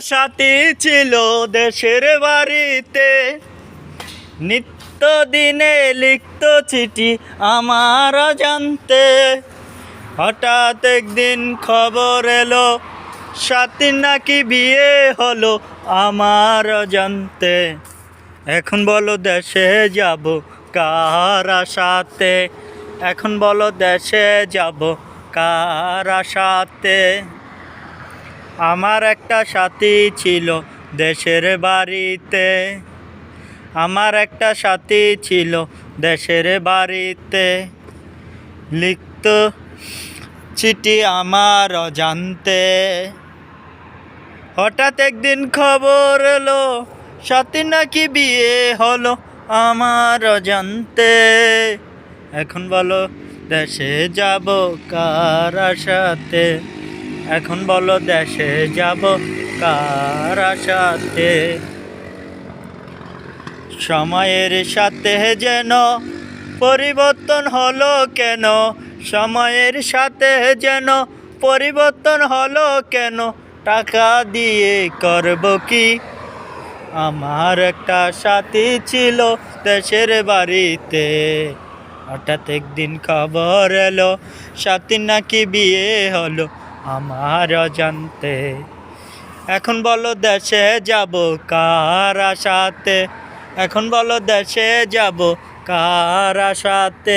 সাথী ছিল দেশের বাড়িতে, নিত্যদিনে লিখত চিঠি আমার জানতে। হঠাৎ একদিন খবর এলো সাথীর নাকি বিয়ে হলো আমার জানতে। এখন বলো দেশে যাব কার আশাতে, এখন বলো দেশে যাব কার আশাতে। আমার একটা সাথী ছিল দেশের বাড়িতে, আমার একটা সাথী ছিল দেশের বাড়িতে, লিখত চিঠি আমার জানতে। হঠাৎ একদিন খবর এলো সাথী নাকি বিয়ে হলো আমার জানতে। এখন বলো দেশে যাব কার আশাতে, এখন বলো দেশে যাব কার আশাতে। সময়ের সাথে যেন পরিবর্তন হলো কেন, সময়ের সাথে যেন পরিবর্তন হলো কেন, টাকা দিয়ে করব কি। আমার একটা সাথী ছিল দেশের বাড়িতে, হঠাৎ একদিন খবর এলো সাথীর নাকি বিয়ে হলো আমার জানতে। এখন বলো দেশে যাব কার আশাতে, এখন বলো দেশে যাব কার আশাতে।